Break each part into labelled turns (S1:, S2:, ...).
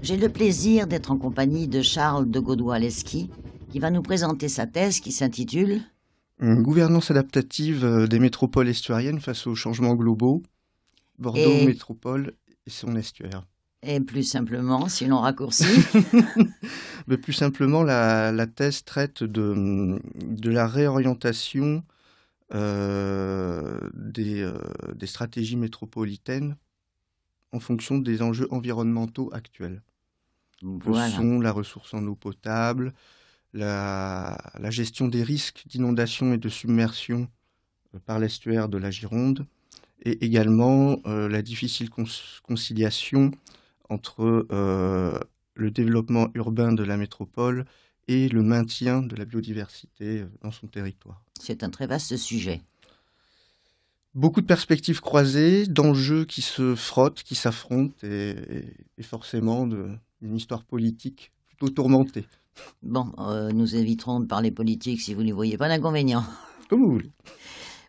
S1: J'ai le plaisir d'être en compagnie de Charles de Gaudois-Leski, qui va nous présenter sa thèse qui s'intitule
S2: Une gouvernance adaptative des métropoles estuariennes face aux changements globaux, Bordeaux
S1: et,
S2: métropole et son estuaire.
S1: et plus simplement, si l'on raccourcit,
S2: Mais plus simplement, la thèse traite de la réorientation des stratégies métropolitaines en fonction des enjeux environnementaux actuels, que
S1: voilà.
S2: sont la ressource en eau potable, la gestion des risques d'inondation et de submersion par l'estuaire de la Gironde, et également la difficile conciliation entre le développement urbain de la métropole et le maintien de la biodiversité dans son territoire.
S1: C'est un très vaste sujet.
S2: Beaucoup de perspectives croisées, d'enjeux qui se frottent, qui s'affrontent, et forcément une histoire politique plutôt tourmentée.
S1: Bon, nous éviterons de parler politique si vous n'y voyez pas d'inconvénient.
S2: Comme vous voulez.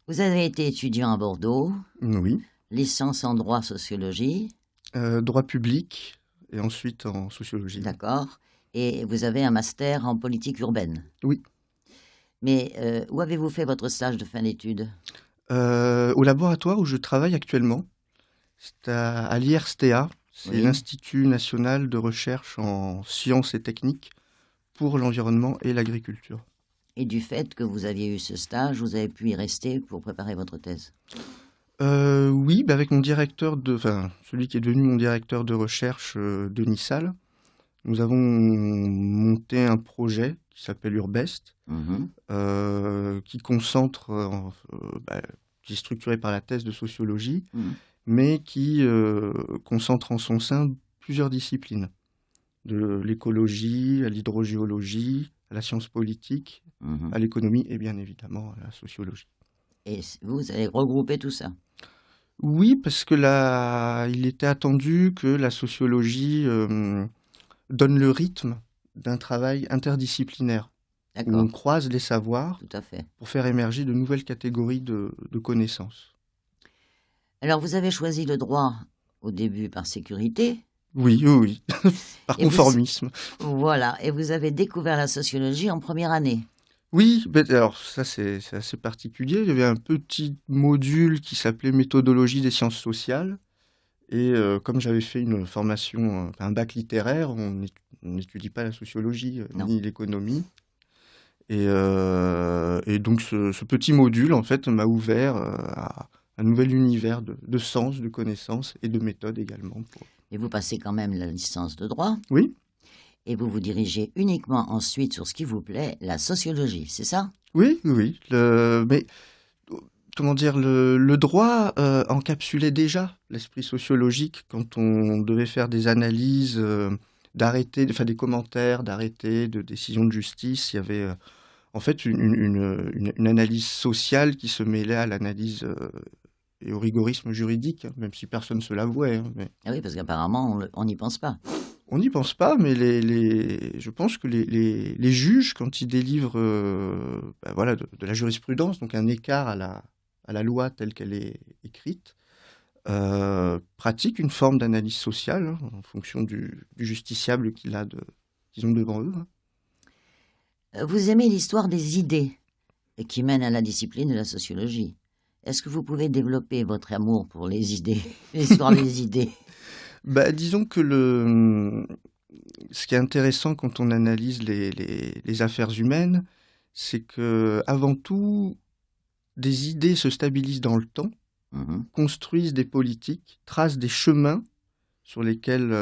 S1: Vous avez été étudiant à Bordeaux,
S2: Oui.
S1: licence en droit sociologie,
S2: Droit public et ensuite en sociologie.
S1: d'accord, et vous avez un master en politique urbaine.
S2: Oui.
S1: Mais où avez-vous fait votre stage de fin d'études?
S2: Au laboratoire où je travaille actuellement, c'est à l'IRSTEA, c'est
S1: Oui.
S2: l'Institut national de recherche en sciences et techniques pour l'environnement et l'agriculture.
S1: Et du fait que vous aviez eu ce stage, vous avez pu y rester pour préparer votre thèse?
S2: Oui, avec mon directeur celui qui est devenu mon directeur de recherche, Denis Salle, nous avons monté un projet qui s'appelle Urbest, qui concentre, qui est structuré par la thèse de sociologie, mais qui concentre en son sein plusieurs disciplines, de l'écologie à l'hydrogéologie, à la science politique, à l'économie et bien évidemment à la sociologie.
S1: Et vous allez regrouper tout ça?
S2: Oui, parce que il était attendu que la sociologie donne le rythme d'un travail interdisciplinaire, où on
S1: D'accord,
S2: croise les savoirs
S1: tout à fait.
S2: pour faire émerger de nouvelles catégories de connaissances.
S1: Alors, vous avez choisi le droit au début par sécurité.
S2: Oui, oui, oui. Par
S1: Et vous,
S2: conformisme.
S1: voilà, et vous avez découvert la sociologie en première année.
S2: Oui, alors ça c'est assez particulier. Il y avait un petit module qui s'appelait méthodologie des sciences sociales. Et comme j'avais fait une formation, un bac littéraire, on n'étudie pas la sociologie
S1: Non.
S2: ni l'économie. Et donc ce petit module, en fait, m'a ouvert à un nouvel univers de sens, de connaissances et de méthodes également.
S1: Et vous passez quand même la licence de droit.
S2: Oui,
S1: Et vous vous dirigez uniquement ensuite sur ce qui vous plaît, la sociologie, c'est ça?
S2: oui, oui. Mais comment dire, le droit encapsulait déjà l'esprit sociologique quand on devait faire des analyses d'arrêtés, enfin des commentaires d'arrêtés, de décisions de justice. Il y avait en fait une analyse sociale qui se mêlait à l'analyse et au rigorisme juridique, hein, même si personne ne se l'avouait. Hein, mais
S1: Ah oui, parce qu'apparemment, on n'y pense pas.
S2: on n'y pense pas, mais je pense que les juges, quand ils délivrent voilà, de la jurisprudence, donc un écart à la loi telle qu'elle est écrite, pratiquent une forme d'analyse sociale hein, en fonction du justiciable qu'ils ont devant eux. Hein.
S1: Vous aimez l'histoire des idées qui mène à la discipline de la sociologie. Est-ce que vous pouvez développer votre amour pour les idées, l'histoire des idées?
S2: Disons que ce qui est intéressant quand on analyse les affaires humaines, c'est que avant tout, des idées se stabilisent dans le temps, construisent des politiques, tracent des chemins sur lesquels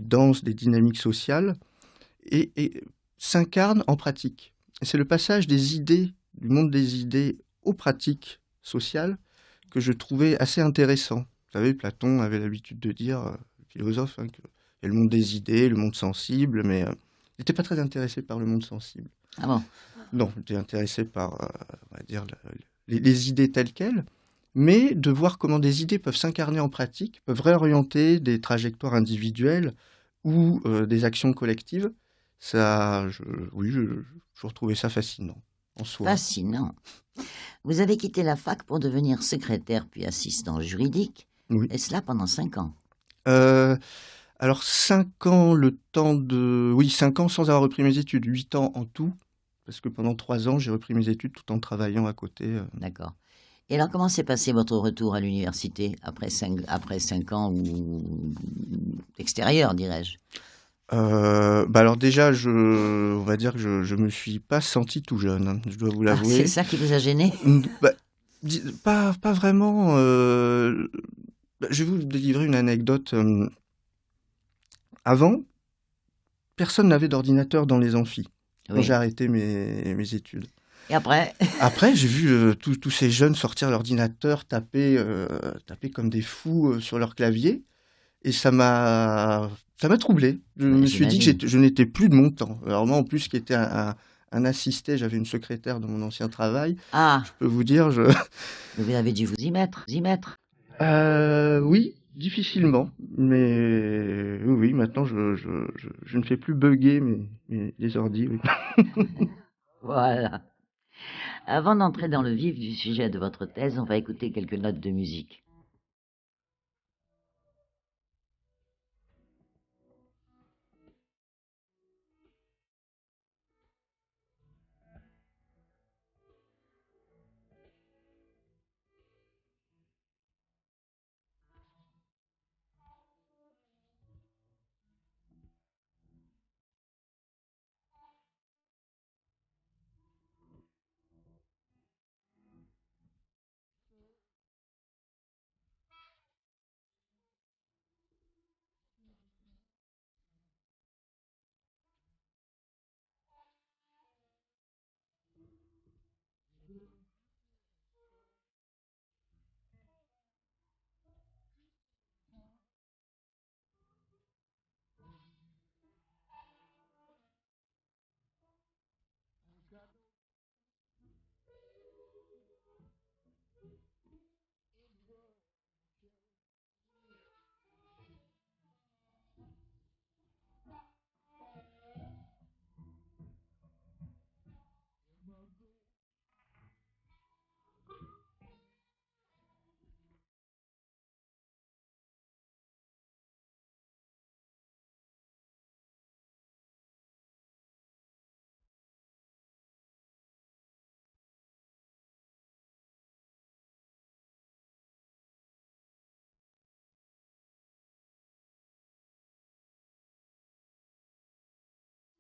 S2: dansent des dynamiques sociales et s'incarnent en pratique. Et c'est le passage des idées, du monde des idées aux pratiques sociales que je trouvais assez intéressant. Vous savez, Platon avait l'habitude de dire, philosophe, hein, qu'il y a le monde des idées, le monde sensible, mais il n'était pas très intéressé par le monde sensible.
S1: Ah bon?
S2: Non, il était intéressé par, on va dire, les idées telles quelles, mais de voir comment des idées peuvent s'incarner en pratique, peuvent réorienter des trajectoires individuelles ou des actions collectives. Ça, je retrouvais ça fascinant en soi.
S1: Fascinant. Vous avez quitté la fac pour devenir secrétaire puis assistant juridique,
S2: Oui.
S1: et cela pendant 5 ans.
S2: Alors 5 ans, le temps de... Oui, 5 ans sans avoir repris mes études, 8 ans en tout, parce que pendant 3 ans, j'ai repris mes études tout en travaillant à côté.
S1: D'accord. Et alors, comment s'est passé votre retour à l'université après 5 ans ou extérieur, dirais-je?
S2: Bah alors déjà, on va dire que je me suis pas senti tout jeune, hein, je dois vous
S1: Ah, c'est
S2: l'avouer.
S1: ça qui vous a gêné?
S2: Bah, pas vraiment. Bah, je vais vous délivrer une anecdote. Avant, personne n'avait d'ordinateur dans les amphis quand j'ai
S1: Oui.
S2: arrêté mes études.
S1: Et après?
S2: Après, j'ai vu tous ces jeunes sortir l'ordinateur, taper comme des fous sur leur clavier, et ça m'a troublé. Je
S1: Ben,
S2: me suis dit que
S1: j'imagine.
S2: je n'étais plus de mon temps. Alors moi, en plus, qui était un assisté, j'avais une secrétaire dans mon ancien travail. Je
S1: Ah,
S2: peux vous dire,
S1: vous avez dû vous y mettre, vous y mettre.
S2: Oui, difficilement, mais oui, oui, maintenant je ne fais plus bugger les ordis, oui.
S1: Voilà. Avant d'entrer dans le vif du sujet de votre thèse, on va écouter quelques notes de musique.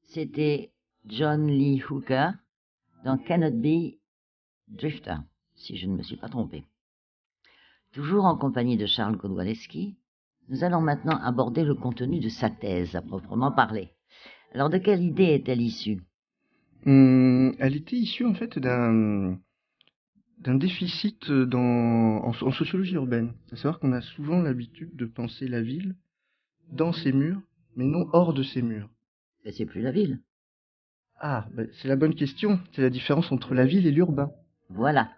S1: C'était John Lee Hooker dans Cannot Be Drifter, si je ne me suis pas trompé. Toujours en compagnie de Charles Kowalewski, nous allons maintenant aborder le contenu de sa thèse à proprement parler. Alors, de quelle idée est-elle issue?
S2: Elle était issue en fait d'un déficit en sociologie urbaine. À savoir qu'on a souvent l'habitude de penser la ville dans ses murs, mais non hors de ses murs.
S1: Mais c'est plus la ville.
S2: Ah, bah, c'est la bonne question. C'est la différence entre la ville et l'urbain.
S1: Voilà.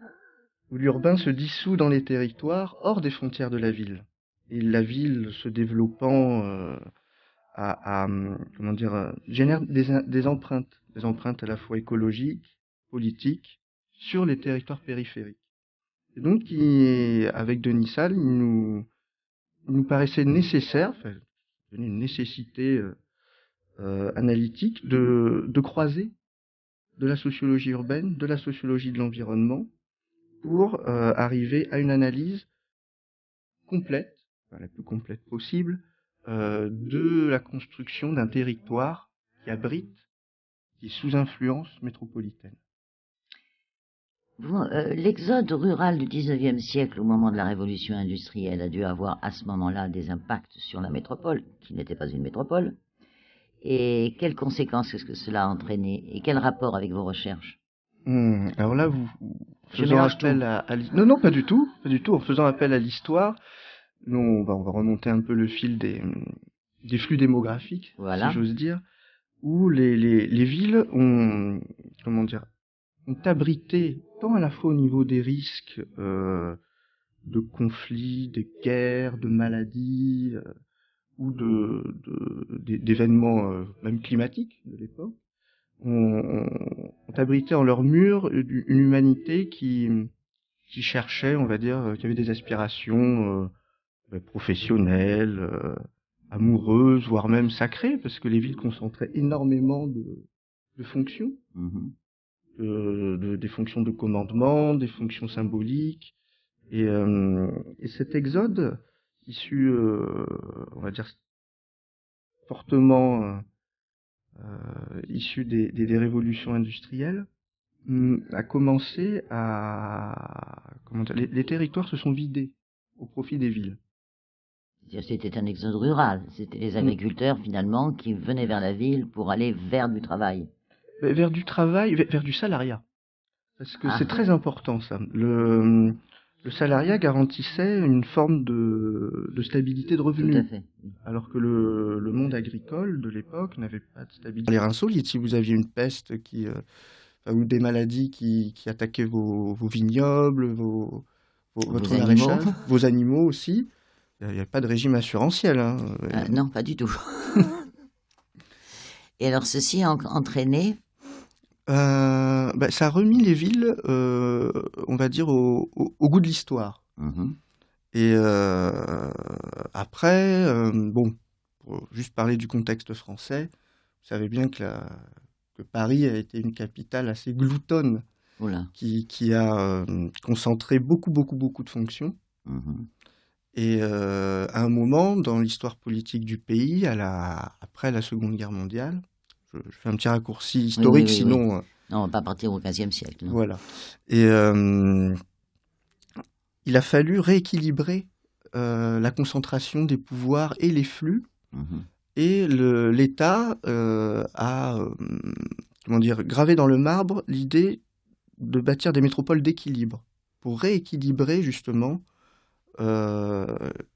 S2: Où l'urbain se dissout dans les territoires hors des frontières de la ville. Et la ville se développant comment dire, génère des empreintes à la fois écologiques, politiques, sur les territoires périphériques. Et donc, avec Denis Salle, il nous paraissait nécessaire, enfin, une nécessité analytique de croiser de la sociologie urbaine, de la sociologie de l'environnement, pour arriver à une analyse complète, enfin, la plus complète possible, de la construction d'un territoire qui est sous influence métropolitaine.
S1: L'exode rural du XIXe siècle, au moment de la révolution industrielle, a dû avoir à ce moment-là des impacts sur la métropole, qui n'était pas une métropole. Et quelles conséquences est-ce que cela a entraîné? Et quel rapport avec vos recherches?
S2: Alors là,
S1: Je
S2: faisant
S1: mélange tout.
S2: appel non, non, pas du tout, pas du tout. En faisant appel à l'histoire, nous, on va remonter un peu le fil des flux démographiques, si
S1: Voilà.
S2: j'ose dire, où les villes comment dire, ont abrité tant à la fois au niveau des risques de conflits, de guerres, de maladies ou d'événements même climatiques de l'époque, ont abrité en leurs murs une humanité qui cherchait, on va dire, qui avait des aspirations professionnelles, amoureuses, voire même sacrées, parce que les villes concentraient énormément de fonctions, des fonctions de commandement, des fonctions symboliques. Et cet exode, issu, on va dire, fortement issu des révolutions industrielles, a commencé à... Comment dire, les territoires se sont vidés au profit des villes.
S1: C'était un exode rural. C'était les agriculteurs, finalement, qui venaient vers la ville pour aller vers du travail.
S2: Vers du travail, vers du salariat. Parce que c'est très important, ça. Le salariat garantissait une forme de stabilité de revenus.
S1: Tout à fait.
S2: Alors que le monde agricole de l'époque n'avait pas de stabilité. Les insolites, si vous aviez une peste ou des maladies qui attaquaient vos vignobles, votre maraîchage, vos animaux aussi, il n'y avait pas de régime assurantiel. Hein.
S1: Non, pas du tout. Et alors, ceci a entraîné
S2: ça a remis les villes, on va dire, au goût de l'histoire. Et après, pour juste parler du contexte français, vous savez bien que Paris a été une capitale assez gloutonne, qui a concentré beaucoup de fonctions. Et à un moment, dans l'histoire politique du pays, après la Seconde Guerre mondiale, je fais un petit raccourci historique, sinon...
S1: Non, on va pas partir au XVe siècle. Non.
S2: Voilà. Et il a fallu rééquilibrer la concentration des pouvoirs et les flux. Et l'État a gravé dans le marbre l'idée de bâtir des métropoles d'équilibre pour rééquilibrer justement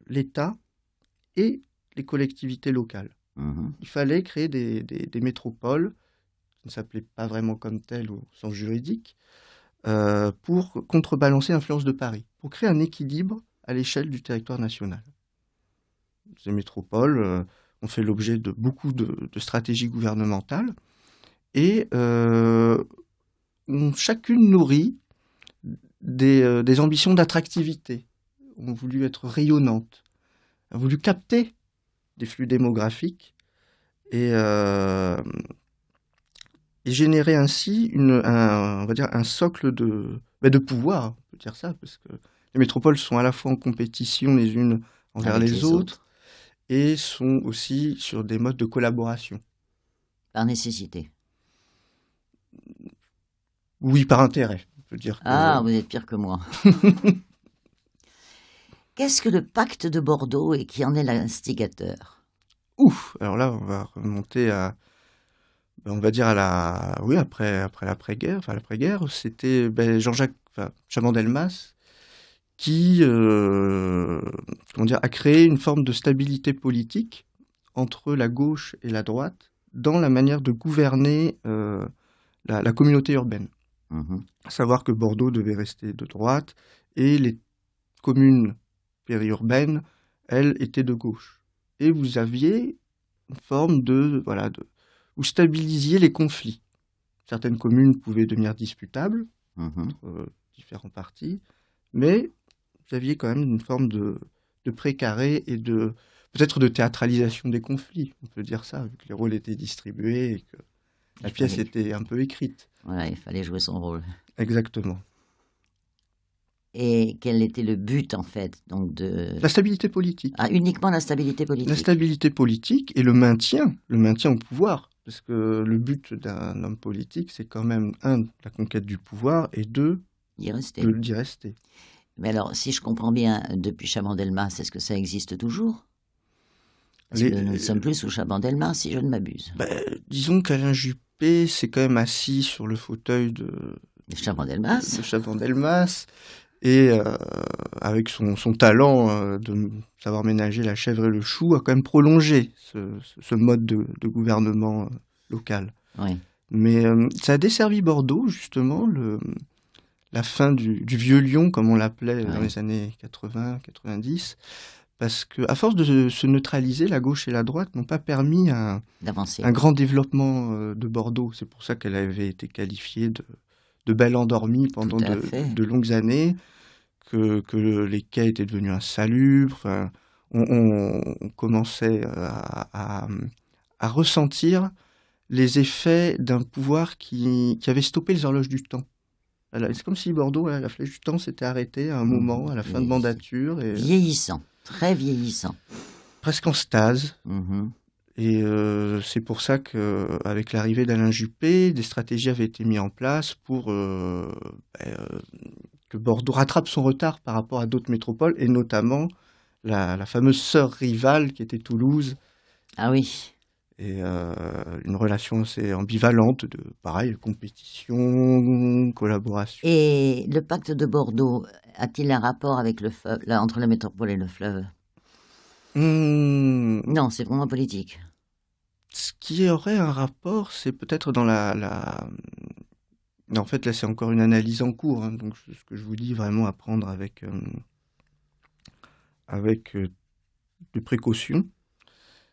S2: l'État et les collectivités locales. Il fallait créer des métropoles qui ne s'appelaient pas vraiment comme telles au sens juridique, pour contrebalancer l'influence de Paris, pour créer un équilibre à l'échelle du territoire national. Ces métropoles ont fait l'objet de beaucoup de stratégies gouvernementales et ont chacune nourri des ambitions d'attractivité, ont voulu être rayonnantes, ont voulu capter des flux démographiques et générer ainsi on va dire un socle de pouvoir, on peut dire ça, parce que les métropoles sont à la fois en compétition les unes envers les autres et sont aussi sur des modes de collaboration.
S1: Par nécessité.
S2: Oui, par intérêt, on peut dire.
S1: Vous êtes pire que moi. Qu'est-ce que le pacte de Bordeaux et qui en est l'instigateur?
S2: Alors là, on va remonter on va dire après l'après-guerre. Enfin, l'après-guerre, c'était Jean-Jacques Chaban-Delmas qui a créé une forme de stabilité politique entre la gauche et la droite dans la manière de gouverner la communauté urbaine. À savoir que Bordeaux devait rester de droite et les communes périurbaines, elles, étaient de gauche. Et vous aviez une forme vous stabilisiez les conflits. Certaines communes pouvaient devenir disputables entre différents partis, mais vous aviez quand même une forme de précaré et peut-être de théâtralisation des conflits, on peut dire ça, vu que les rôles étaient distribués et que la pièce était un peu écrite.
S1: Voilà, il fallait jouer son rôle.
S2: Exactement.
S1: Et quel était le but, en fait,
S2: La stabilité politique.
S1: Uniquement la stabilité politique.
S2: La stabilité politique et le maintien au pouvoir. Parce que le but d'un homme politique, c'est quand même, la conquête du pouvoir, et d'y rester.
S1: Mais alors, si je comprends bien, depuis Chaban-Delmas, est-ce que ça existe toujours? Parce que nous ne sommes plus sous Chaban-Delmas, si je ne m'abuse.
S2: Disons qu'Alain Juppé s'est quand même assis sur le fauteuil de
S1: Chaban-Delmas.
S2: Et avec son talent de savoir ménager la chèvre et le chou, a quand même prolongé ce mode de gouvernement local.
S1: Oui.
S2: Mais ça a desservi Bordeaux, justement, la fin du vieux lion, comme on l'appelait dans les années 80-90, parce qu'à force de se neutraliser, la gauche et la droite n'ont pas permis un grand développement de Bordeaux. C'est pour ça qu'elle avait été qualifiée de belle endormie pendant de longues années, que les quais étaient devenus insalubres. Enfin, on commençait à ressentir les effets d'un pouvoir qui avait stoppé les horloges du temps. Voilà, c'est comme si Bordeaux, la flèche du temps s'était arrêtée à un moment, à la fin de mandature. Et
S1: vieillissant, très vieillissant.
S2: presque en stase. Et c'est pour ça qu'avec l'arrivée d'Alain Juppé, des stratégies avaient été mises en place pour que Bordeaux rattrape son retard par rapport à d'autres métropoles, et notamment la fameuse sœur rivale qui était Toulouse.
S1: Ah oui.
S2: Et une relation assez ambivalente de, pareil, compétition, collaboration.
S1: Et le pacte de Bordeaux a-t-il un rapport avec le fleuve, entre la métropole et le fleuve? Non, c'est vraiment politique.
S2: Ce qui aurait un rapport, c'est peut-être dans En fait, là, c'est encore une analyse en cours, hein, donc ce que je vous dis vraiment à prendre avec des précautions.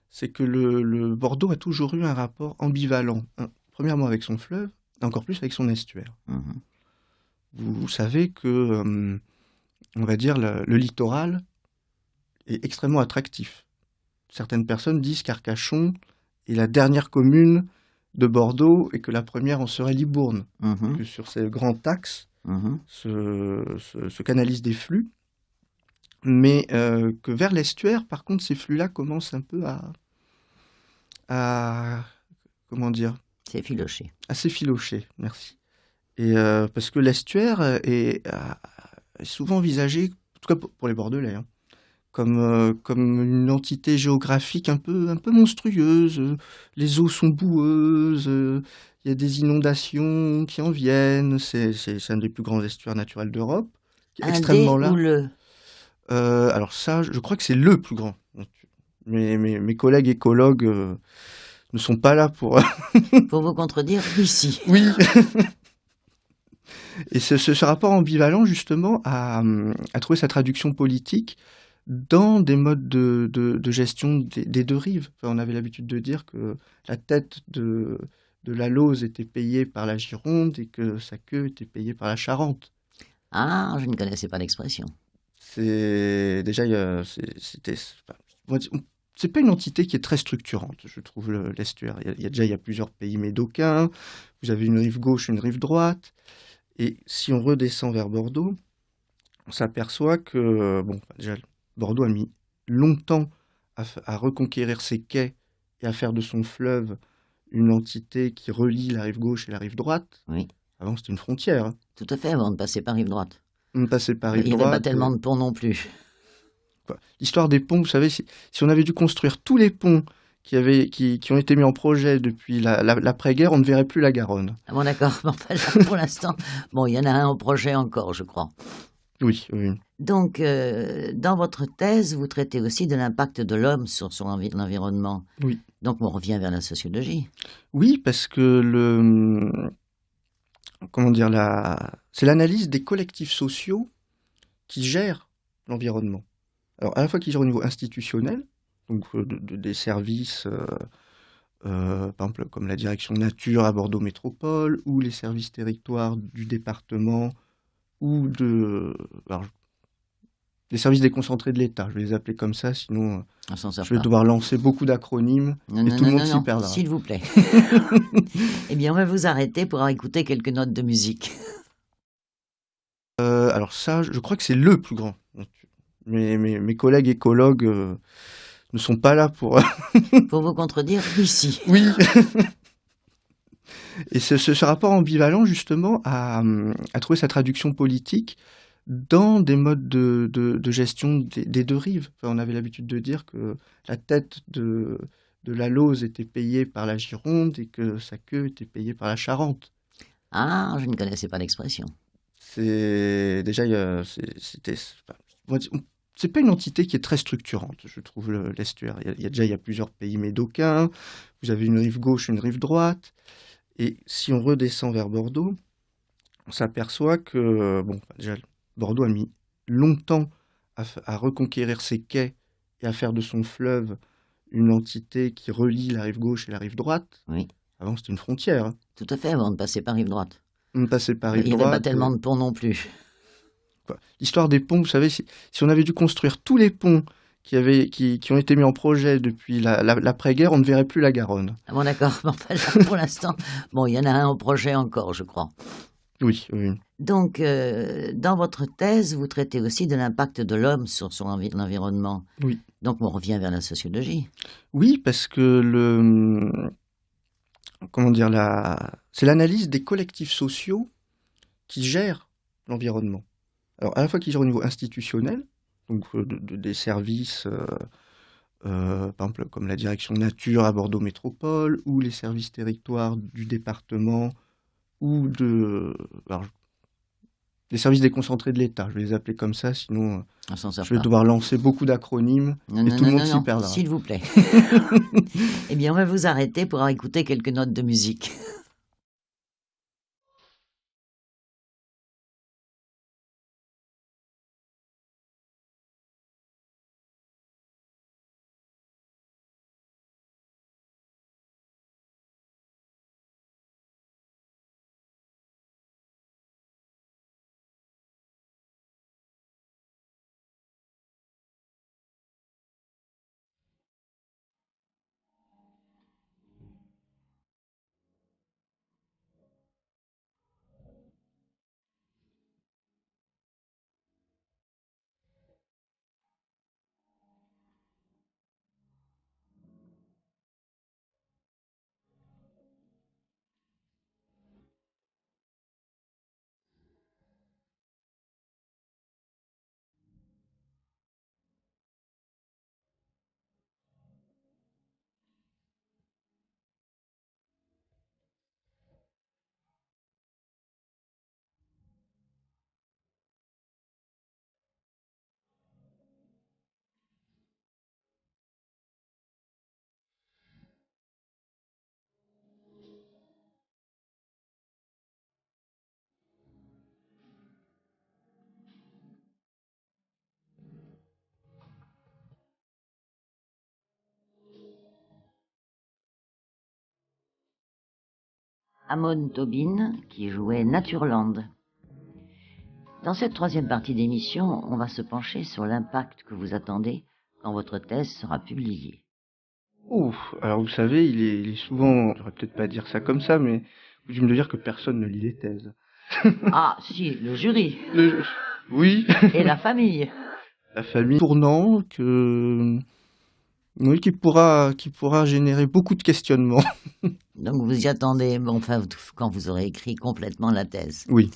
S2: C'est que le Bordeaux a toujours eu un rapport ambivalent, premièrement avec son fleuve, et encore plus avec son estuaire. Vous savez que, on va dire, le littoral est extrêmement attractif. Certaines personnes disent qu'Arcachon est la dernière commune de Bordeaux et que la première en serait Libourne, que sur ces grands axes se canalisent des flux, mais que vers l'estuaire, par contre, ces flux-là commencent un peu à comment dire,
S1: s'effilocher.
S2: À s'effilocher, merci. Et parce que l'estuaire est souvent envisagé, en tout cas pour les Bordelais, hein, comme une entité géographique un peu monstrueuse. Les eaux sont boueuses, il y a des inondations qui en viennent. C'est un des plus grands estuaires naturels d'Europe, qui est extrêmement large.
S1: Ou le
S2: Alors ça, je crois que c'est le plus grand. Mes collègues écologues ne sont pas là pour...
S1: pour vous contredire ici.
S2: Oui. Et ce rapport ambivalent, justement, a trouvé sa traduction politique dans des modes de gestion des deux rives. Enfin, on avait l'habitude de dire que la tête de la Lauze était payée par la Gironde et que sa queue était payée par la Charente.
S1: Ah, je ne connaissais pas l'expression.
S2: C'est déjà, c'est pas une entité qui est très structurante, je trouve, l'estuaire. Il y a plusieurs pays médocains, vous avez une rive gauche, une rive droite, et si on redescend vers Bordeaux, on s'aperçoit que, déjà, Bordeaux a mis longtemps à reconquérir ses quais et à faire de son fleuve une entité qui relie la rive gauche et la rive droite.
S1: Oui.
S2: Avant, c'était une frontière.
S1: Tout à fait, avant de passer par rive droite.
S2: On passait par rive
S1: droite. Il n'y avait pas tellement de ponts non plus.
S2: L'histoire des ponts, vous savez, si on avait dû construire tous les ponts qui ont été mis en projet depuis l'après-guerre, on ne verrait plus la Garonne.
S1: Ah bon, d'accord. Enfin, là, pour l'instant, il y en a un en projet encore, je crois.
S2: Oui.
S1: Donc, dans votre thèse, vous traitez aussi de l'impact de l'homme sur l'environnement.
S2: Oui.
S1: Donc, on revient vers la sociologie.
S2: Oui, parce que c'est l'analyse des collectifs sociaux qui gèrent l'environnement. Alors, à la fois qui gèrent au niveau institutionnel, donc des services, par exemple, comme la direction nature à Bordeaux Métropole, ou les services territoires du département, ou les services déconcentrés de l'État. Je vais les appeler comme ça, sinon je vais devoir lancer beaucoup d'acronymes et tout le monde s'y perdra.
S1: S'il vous plaît. Eh bien, on va vous arrêter pour écouter quelques notes de musique.
S2: Alors ça, je crois que c'est le plus grand. Mes collègues écologues ne sont pas là pour...
S1: pour vous contredire ici.
S2: Oui. Et ce rapport ambivalent, justement, a trouvé sa traduction politique dans des modes de gestion des deux rives. Enfin, on avait l'habitude de dire que la tête de la Lauze était payée par la Gironde et que sa queue était payée par la Charente.
S1: Ah, je ne connaissais pas l'expression.
S2: C'est déjà, c'est pas une entité qui est très structurante, je trouve, l'estuaire. Il y a plusieurs pays médocains, vous avez une rive gauche, une rive droite, et si on redescend vers Bordeaux, on s'aperçoit que, déjà, Bordeaux a mis longtemps à reconquérir ses quais et à faire de son fleuve une entité qui relie la rive gauche et la rive droite.
S1: Oui.
S2: Avant, c'était une frontière.
S1: Tout à fait, avant de passer par rive droite.
S2: On passait par rive droite.
S1: Il n'y avait pas tellement de ponts non plus.
S2: L'histoire des ponts, vous savez, si on avait dû construire tous les ponts qui ont été mis en projet depuis l'après-guerre, on ne verrait plus la Garonne.
S1: Ah bon, d'accord. Enfin, là, pour l'instant, bon, il y en a un en projet encore, je crois.
S2: Oui, oui.
S1: Donc, dans votre thèse, vous traitez aussi de l'impact de l'homme sur l'environnement.
S2: Oui.
S1: Donc, on revient vers la sociologie.
S2: Oui, parce que c'est l'analyse des collectifs sociaux qui gèrent l'environnement. Alors, à la fois qui gèrent au niveau institutionnel, donc des services, par exemple, comme la direction nature à Bordeaux Métropole, ou les services territoires du département, ou les services déconcentrés de l'État. Je vais les appeler comme ça, sinon je vais devoir lancer beaucoup d'acronymes et tout le monde s'y perdra.
S1: S'il vous plaît. Eh bien, on va vous arrêter pour écouter quelques notes de musique. Amon Tobin, qui jouait Natureland. Dans cette troisième partie d'émission, on va se pencher sur l'impact que vous attendez quand votre thèse sera publiée.
S2: Alors vous savez, il est souvent, je devrais peut-être pas dire ça comme ça, mais je me dire que personne ne lit les thèses.
S1: Ah, si, le jury.
S2: Oui.
S1: Et la famille.
S2: La famille tournant, oui, qui pourra générer beaucoup de questionnements.
S1: Donc vous y attendez, enfin, quand vous aurez écrit complètement la thèse.
S2: Oui.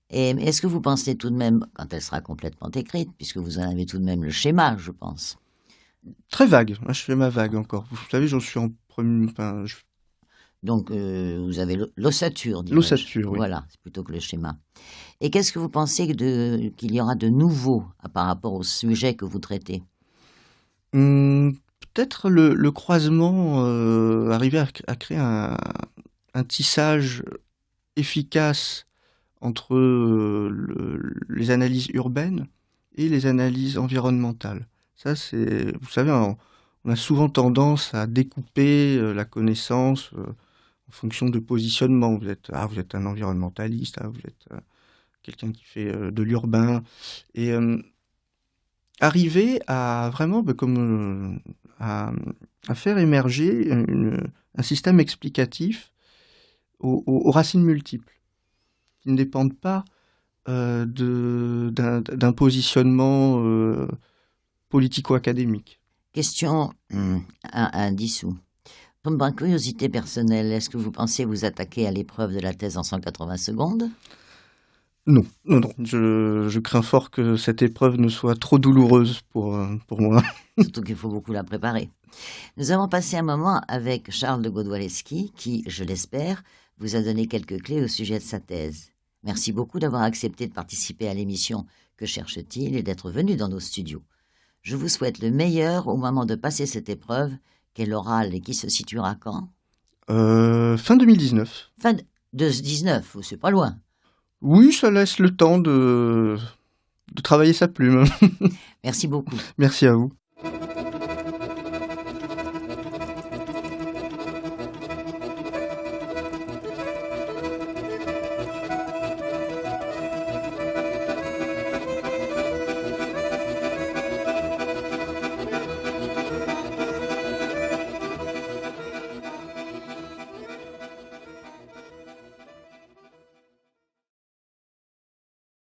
S1: Et est-ce que vous pensez tout de même, quand elle sera complètement écrite, puisque vous en avez tout de même le schéma, je pense.
S2: Très vague. Moi, je fais ma vague encore. Vous savez, j'en suis en premier.
S1: Donc, vous avez l'ossature, dirais-je.
S2: L'ossature, oui.
S1: Voilà, c'est plutôt que le schéma. Et qu'est-ce que vous pensez qu'il y aura de nouveau par rapport au sujet que vous traitez?
S2: Peut-être le croisement, arriver à créer un tissage efficace entre les analyses urbaines et les analyses environnementales. Ça, c'est, vous savez, on a souvent tendance à découper la connaissance en fonction de positionnement. Vous êtes un environnementaliste, vous êtes quelqu'un qui fait de l'urbain. Et arriver à vraiment, à faire émerger un système explicatif aux racines multiples, qui ne dépendent pas d'un positionnement politico-académique.
S1: Question un dissous. Par curiosité personnelle, est-ce que vous pensez vous attaquer à l'épreuve de la thèse en 180 secondes?
S2: Non. Je crains fort que cette épreuve ne soit trop douloureuse pour moi.
S1: Surtout qu'il faut beaucoup la préparer. Nous avons passé un moment avec Charles de Godwalewski, qui, je l'espère, vous a donné quelques clés au sujet de sa thèse. Merci beaucoup d'avoir accepté de participer à l'émission Que cherche-t-il et d'être venu dans nos studios. Je vous souhaite le meilleur au moment de passer cette épreuve, qu'est l'oral et qui se situera quand?
S2: Fin 2019.
S1: Fin 2019, c'est pas loin.
S2: Oui, ça laisse le temps de travailler sa plume.
S1: Merci beaucoup.
S2: Merci à vous.